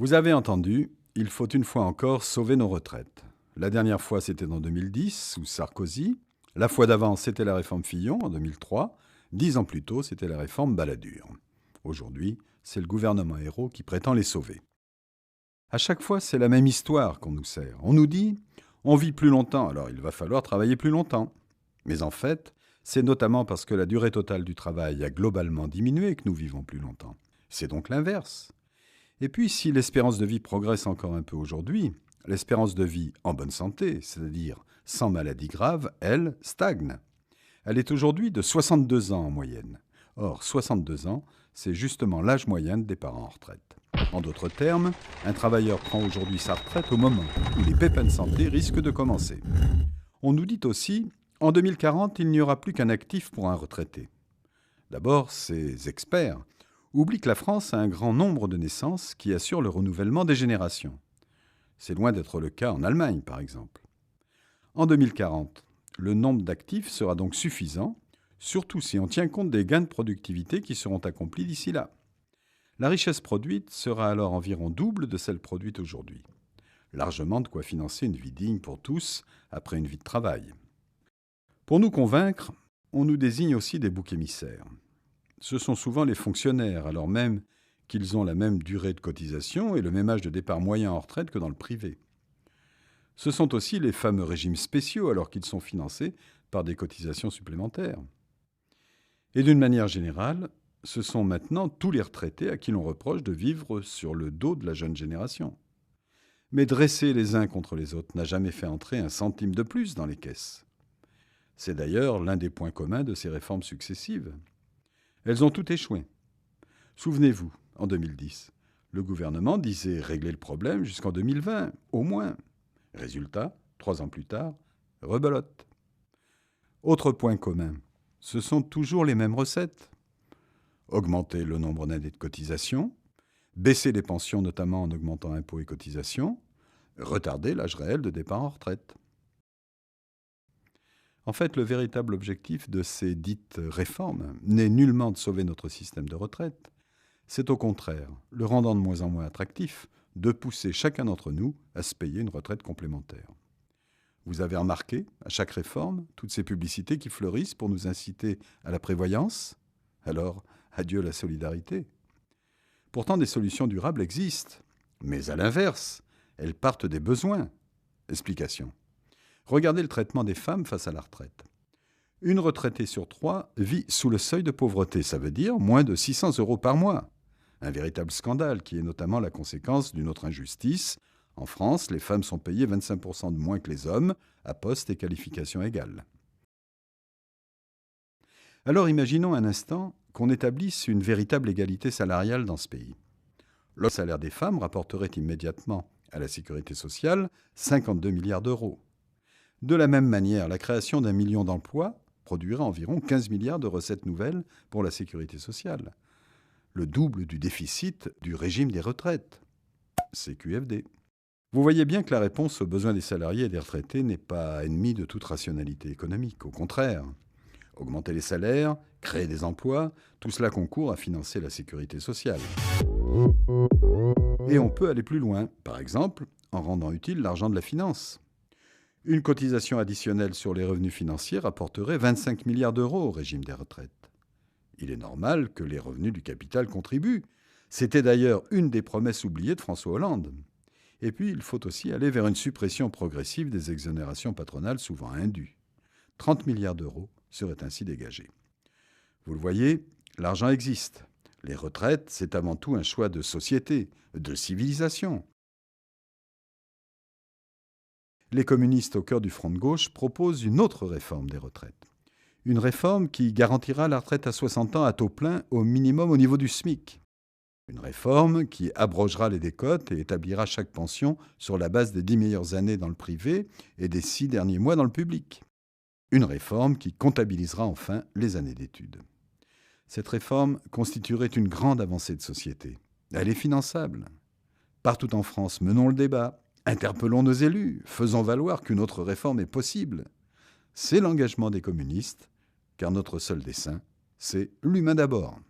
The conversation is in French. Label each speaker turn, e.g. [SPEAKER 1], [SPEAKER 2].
[SPEAKER 1] Vous avez entendu, il faut une fois encore sauver nos retraites. La dernière fois, c'était en 2010, sous Sarkozy. La fois d'avant, c'était la réforme Fillon, en 2003. 10 ans plus tôt, c'était la réforme Balladur. Aujourd'hui, c'est le gouvernement Ayrault qui prétend les sauver. À chaque fois, c'est la même histoire qu'on nous sert. On nous dit, on vit plus longtemps, alors il va falloir travailler plus longtemps. Mais en fait, c'est notamment parce que la durée totale du travail a globalement diminué que nous vivons plus longtemps. C'est donc l'inverse. Et puis, si l'espérance de vie progresse encore un peu aujourd'hui, l'espérance de vie en bonne santé, c'est-à-dire sans maladie grave, elle, stagne. Elle est aujourd'hui de 62 ans en moyenne. Or, 62 ans, c'est justement l'âge moyen de départ en retraite. En d'autres termes, un travailleur prend aujourd'hui sa retraite au moment où les pépins de santé risquent de commencer. On nous dit aussi, en 2040, il n'y aura plus qu'un actif pour un retraité. D'abord, ces experts oublient que la France a un grand nombre de naissances qui assurent le renouvellement des générations. C'est loin d'être le cas en Allemagne, par exemple. En 2040, le nombre d'actifs sera donc suffisant, surtout si on tient compte des gains de productivité qui seront accomplis d'ici là. La richesse produite sera alors environ double de celle produite aujourd'hui. Largement de quoi financer une vie digne pour tous après une vie de travail. Pour nous convaincre, on nous désigne aussi des boucs émissaires. Ce sont souvent les fonctionnaires, alors même qu'ils ont la même durée de cotisation et le même âge de départ moyen en retraite que dans le privé. Ce sont aussi les fameux régimes spéciaux, alors qu'ils sont financés par des cotisations supplémentaires. Et d'une manière générale, ce sont maintenant tous les retraités à qui l'on reproche de vivre sur le dos de la jeune génération. Mais dresser les uns contre les autres n'a jamais fait entrer un centime de plus dans les caisses. C'est d'ailleurs l'un des points communs de ces réformes successives. Elles ont toutes échoué. Souvenez-vous, en 2010, le gouvernement disait régler le problème jusqu'en 2020, au moins. Résultat, 3 ans plus tard, rebelote. Autre point commun, ce sont toujours les mêmes recettes. Augmenter le nombre d'années de cotisation, baisser les pensions notamment en augmentant impôts et cotisations, retarder l'âge réel de départ en retraite. En fait, le véritable objectif de ces dites réformes n'est nullement de sauver notre système de retraite. C'est au contraire, le rendant de moins en moins attractif, de pousser chacun d'entre nous à se payer une retraite complémentaire. Vous avez remarqué, à chaque réforme, toutes ces publicités qui fleurissent pour nous inciter à la prévoyance ? Alors, adieu la solidarité. Pourtant, des solutions durables existent, mais à l'inverse, elles partent des besoins. Explication. Regardez le traitement des femmes face à la retraite. Une retraitée sur 3 vit sous le seuil de pauvreté, ça veut dire moins de 600 € par mois. Un véritable scandale qui est notamment la conséquence d'une autre injustice. En France, les femmes sont payées 25% de moins que les hommes, à poste et qualification égales. Alors imaginons un instant qu'on établisse une véritable égalité salariale dans ce pays. Le salaire des femmes rapporterait immédiatement à la sécurité sociale 52 milliards d'euros. De la même manière, la création d'1 million d'emplois produira environ 15 milliards de recettes nouvelles pour la sécurité sociale. Le double du déficit du régime des retraites. CQFD. Vous voyez bien que la réponse aux besoins des salariés et des retraités n'est pas ennemie de toute rationalité économique. Au contraire, augmenter les salaires, créer des emplois, tout cela concourt à financer la sécurité sociale. Et on peut aller plus loin, par exemple en rendant utile l'argent de la finance. Une cotisation additionnelle sur les revenus financiers rapporterait 25 milliards d'euros au régime des retraites. Il est normal que les revenus du capital contribuent. C'était d'ailleurs une des promesses oubliées de François Hollande. Et puis, il faut aussi aller vers une suppression progressive des exonérations patronales souvent indues. 30 milliards d'euros seraient ainsi dégagés. Vous le voyez, l'argent existe. Les retraites, c'est avant tout un choix de société, de civilisation. Les communistes au cœur du front de gauche proposent une autre réforme des retraites. Une réforme qui garantira la retraite à 60 ans à taux plein au minimum au niveau du SMIC. Une réforme qui abrogera les décotes et établira chaque pension sur la base des 10 meilleures années dans le privé et des 6 derniers mois dans le public. Une réforme qui comptabilisera enfin les années d'études. Cette réforme constituerait une grande avancée de société. Elle est finançable. Partout en France, menons le débat. Interpellons nos élus, faisons valoir qu'une autre réforme est possible. C'est l'engagement des communistes, car notre seul dessein, c'est l'humain d'abord.